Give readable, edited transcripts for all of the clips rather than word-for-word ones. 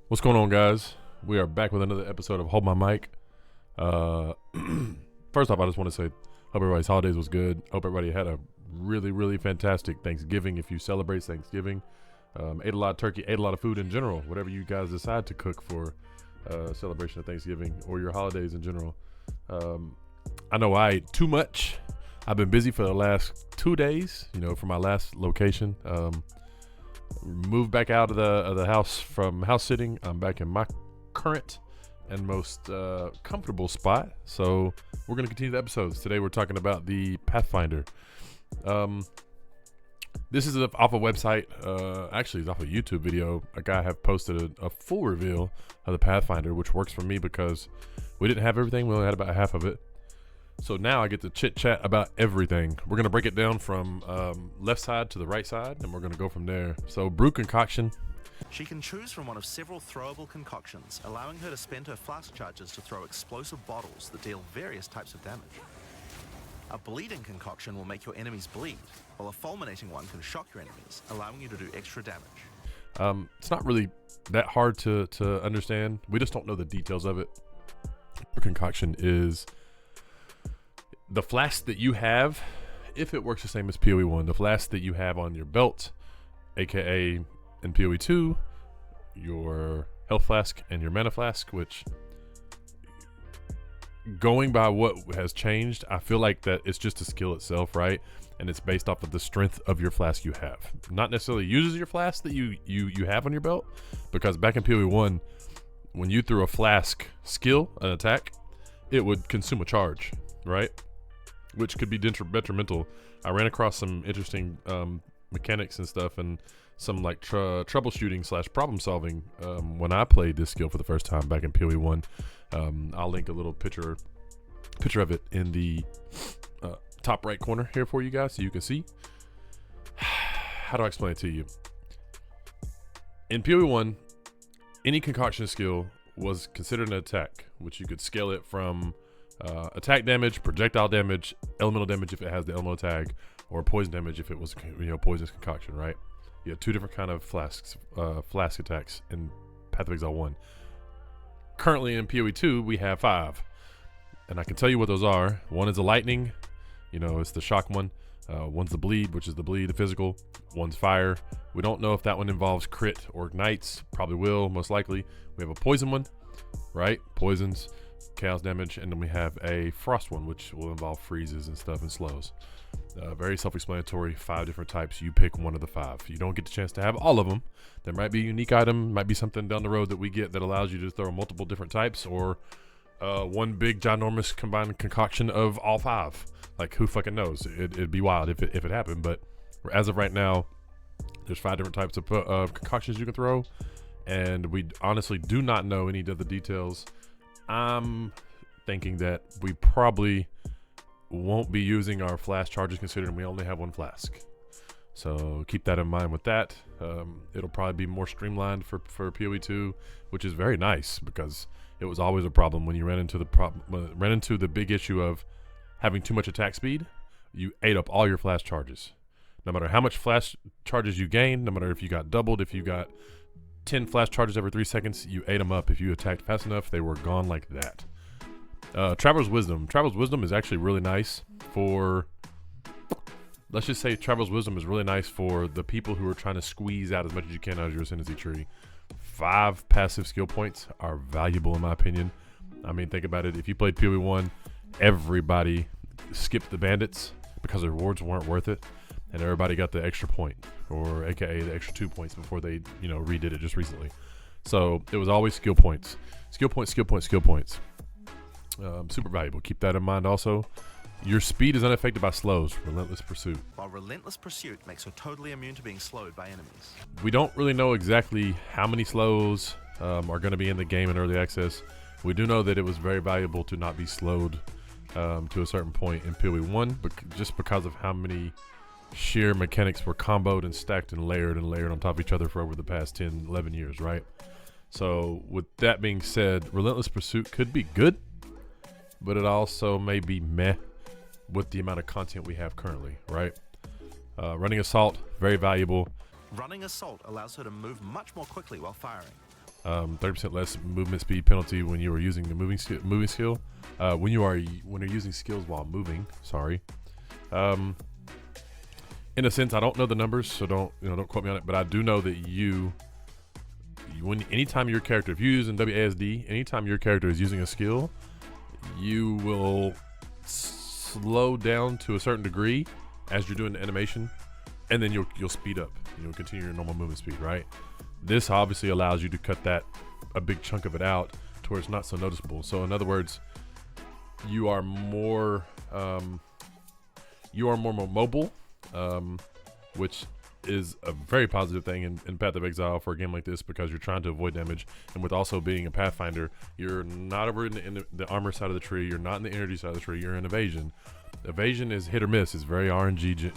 What's going on, guys? We are back with another episode of Hold My Mic. First off, I just want to say, hope everybody's holidays was good. Hope everybody had a really fantastic Thanksgiving. If you celebrate Thanksgiving, ate a lot of turkey, ate a lot of food in general. Whatever you guys decide to cook for celebration of Thanksgiving or your holidays in general. I know I ate too much. I've been busy for the last 2 days. From my last location. Moved back out of the house from house sitting. I'm back in my current and most comfortable spot. So we're going to continue the episodes. Today we're talking about the Pathfinder. This is off a website. Actually, it's off a YouTube video. A guy have posted a full reveal of the Pathfinder, which works for me because we didn't have everything. We only had about half of it. So now I get to chit chat about everything. We're going to break it down from left side to the right side, and we're going to go from there. So brew concoction. She can choose from one of several throwable concoctions, allowing her to spend her flask charges to throw explosive bottles that deal various types of damage. A bleeding concoction will make your enemies bleed, while a fulminating one can shock your enemies, allowing you to do extra damage. It's not really that hard to understand. We just don't know the details of it. Brew concoction is the flask that you have, if it works the same as PoE 1, the flask that you have on your belt, aka in PoE 2, your health flask and your mana flask, which, going by what has changed, I feel like that it's just a skill itself, right? And it's based off of the strength of your flask you have. Not necessarily uses your flask that you have on your belt, because back in PoE 1, when you threw a flask skill, an attack, it would consume a charge, right? Which could be detrimental. I ran across some interesting mechanics and stuff, and some like troubleshooting / problem solving when I played this skill for the first time back in PoE 1. I'll link a little picture of it in the top right corner here for you guys so you can see. How do I explain it to you? In PoE 1, any concoction skill was considered an attack, which you could scale it from attack damage, projectile damage, elemental damage if it has the elemental tag, or poison damage if it was poisonous concoction, right? You have two different kind of flask attacks in Path of Exile 1. Currently in PoE 2 we have 5, and I can tell you what those are. One is a lightning, it's the shock one. One's the bleed, which is the physical. One's fire. We don't know if that one involves crit or ignites. Probably will, most likely. We have a poison one, right? Poisons, chaos damage, and then we have a frost one, which will involve freezes and stuff and slows. Very self-explanatory. 5 different types. You pick one of the 5. You don't get the chance to have all of them. There might be a unique item, might be something down the road that we get that allows you to throw multiple different types, or one big ginormous combined concoction of all 5. Like, who fucking knows? It'd be wild if it happened, but as of right now, there's 5 different types of concoctions you can throw, and we honestly do not know any of the details. I'm thinking that we probably won't be using our flask charges, considering we only have 1 flask. So keep that in mind with that. It'll probably be more streamlined for PoE 2, which is very nice, because it was always a problem when you ran into the big issue of having too much attack speed. You ate up all your flask charges. No matter how much flask charges you gained, no matter if you got doubled, if you got 10 flash charges every 3 seconds, you ate them up. If you attacked fast enough, they were gone like that. Traveler's Wisdom. Traveler's Wisdom is actually really nice for, let's just say Traveler's Wisdom is really nice for the people who are trying to squeeze out as much as you can out of your ascendancy tree. 5 passive skill points are valuable in my opinion. I mean, think about it. If you played PoE 1, everybody skipped the bandits because the rewards weren't worth it, and everybody got the extra point, or aka the extra 2 points before they redid it just recently. So it was always skill points. Super valuable. Keep that in mind also. Your speed is unaffected by slows. Relentless Pursuit. While Relentless Pursuit makes her totally immune to being slowed by enemies. We don't really know exactly how many slows are going to be in the game in early access. We do know that it was very valuable to not be slowed to a certain point in PoE 1, but just because of how many sheer mechanics were comboed and stacked and layered on top of each other for over the past 10, 11 years, right? So with that being said, Relentless Pursuit could be good, but it also may be meh with the amount of content we have currently, right? Running Assault, very valuable. Running Assault allows her to move much more quickly while firing. 30% less movement speed penalty when you are using the moving skill. When you're using skills while moving. Sorry. In a sense, I don't know the numbers, so don't quote me on it. But I do know that anytime your character, if you're using WASD, anytime your character is using a skill, you will slow down to a certain degree as you're doing the animation, and then you'll speed up. You'll continue your normal movement speed, right? This obviously allows you to cut a big chunk of it out to where it's not so noticeable. So in other words, you are more mobile, which is a very positive thing in Path of Exile for a game like this, because you're trying to avoid damage. And with also being a Pathfinder, you're not over in the armor side of the tree, you're not in the energy side of the tree, you're in evasion. Evasion is hit or miss. It's very RNG,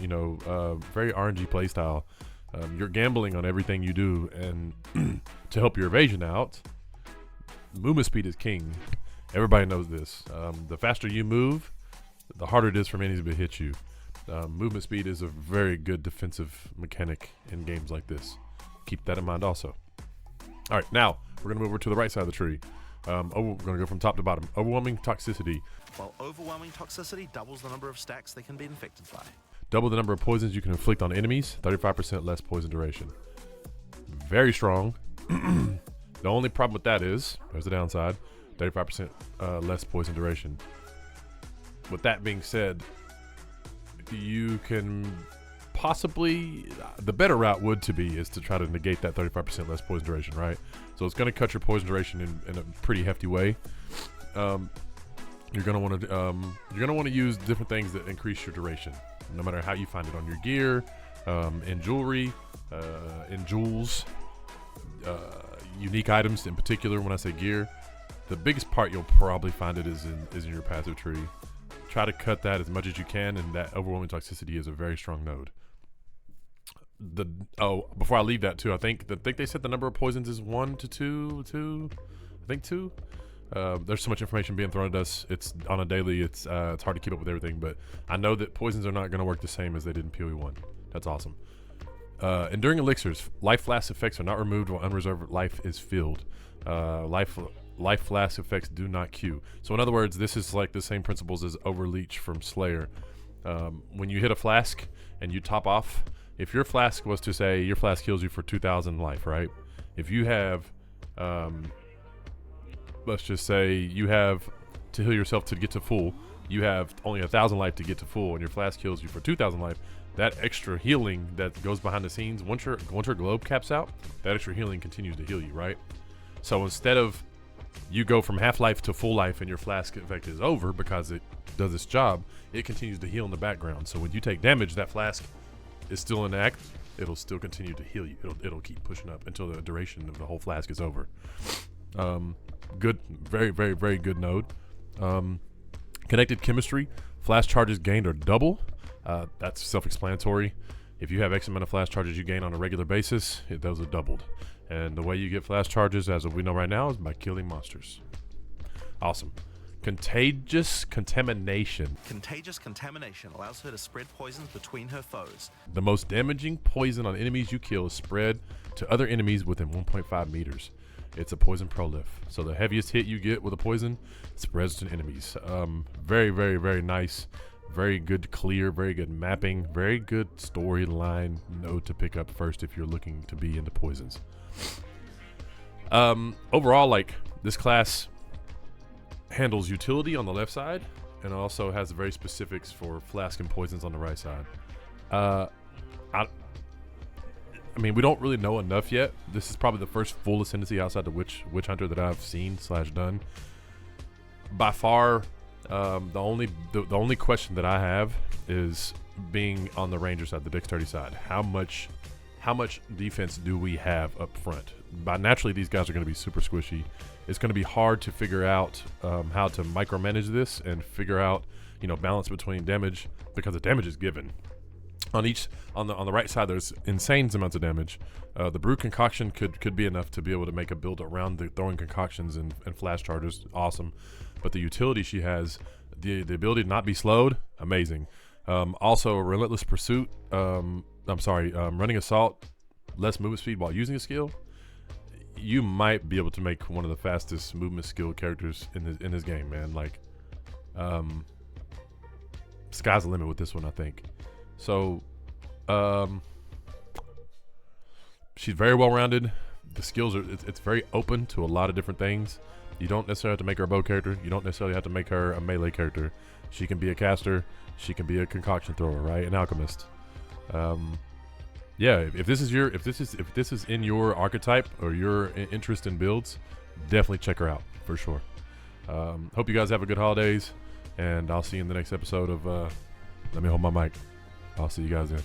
very RNG play style. You're gambling on everything you do, and to help your evasion out, movement speed is king. Everybody knows this. The faster you move, the harder it is for enemies to hit you. Movement speed is a very good defensive mechanic in games like this. Keep that in mind also. All right, now we're going to move over to the right side of the tree. We're going to go from top to bottom. Overwhelming toxicity. While overwhelming toxicity doubles the number of stacks they can be infected by. Double the number of poisons you can inflict on enemies. 35% less poison duration. Very strong. The only problem with that is, there's the downside, 35% less poison duration. With that being said, you can possibly, the better route is to try to negate that 35% less poison duration, right? So it's going to cut your poison duration in a pretty hefty way. You're going to want to use different things that increase your duration, no matter how you find it on your gear, in jewelry, in jewels, unique items in particular. When I say gear, the biggest part you'll probably find it is in your passive tree. Try to cut that as much as you can, and that overwhelming toxicity is a very strong node. Before I leave that too, I think they said the number of poisons is 1 to 2. I think 2. There's so much information being thrown at us. It's on a daily. It's hard to keep up with everything, but I know that poisons are not going to work the same as they did in PoE 1. That's awesome. Enduring elixirs, life flask effects are not removed while unreserved life is filled. Life flask effects do not queue. So in other words, this is like the same principles as Overleech from Slayer. When you hit a flask and you top off, if your flask was to say your flask heals you for 2,000 life, right? If you have, let's just say you have to heal yourself to get to full, you have only 1,000 life to get to full, and your flask heals you for 2,000 life. That extra healing that goes behind the scenes, once your globe caps out, that extra healing continues to heal you, right? So instead of you go from half life to full life and your flask effect is over because it does its job, it continues to heal in the background. So when you take damage, that flask is still in act. It'll still continue to heal you. It'll keep pushing up until the duration of the whole flask is over. Good, very, very, very good node. Connected chemistry, flash charges gained are double. That's self-explanatory. If you have X amount of flash charges you gain on a regular basis, those are doubled. And the way you get flash charges, as we know right now, is by killing monsters. Awesome. Contagious contamination. Contagious contamination allows her to spread poisons between her foes. The most damaging poison on enemies you kill is spread to other enemies within 1.5 meters. It's a poison prolif. So the heaviest hit you get with a poison spreads to enemies. Very, very, very nice. Very good clear, very good mapping, very good storyline node to pick up first if you're looking to be into poisons. Overall, like, this class handles utility on the left side and also has very specifics for flask and poisons on the right side. I mean, we don't really know enough yet. This is probably the first full ascendancy outside the Witch Hunter that I've seen / done. By far, the only question that I have is being on the Ranger side, the dexterity side. How much defense do we have up front? Naturally, these guys are going to be super squishy. It's going to be hard to figure out how to micromanage this and figure out, balance between damage, because the damage is given. On the right side, there's insane amounts of damage. The brew concoction could be enough to be able to make a build around the throwing concoctions and flash charges. Awesome. But the utility she has, the ability to not be slowed, amazing. Also, relentless pursuit. Running assault, less movement speed while using a skill. you might be able to make one of the fastest movement skill characters in this game, man. Like, sky's the limit with this one, I think. So, she's very well rounded. The skills are it's very open to a lot of different things. You don't necessarily have to make her a bow character. You don't necessarily have to make her a melee character. She can be a caster. She can be a concoction thrower, right? An alchemist. Yeah, if this is in your archetype or your interest in builds, definitely check her out for sure. Hope you guys have a good holidays, and I'll see you in the next episode of Let Me Hold My Mic. I'll see you guys then.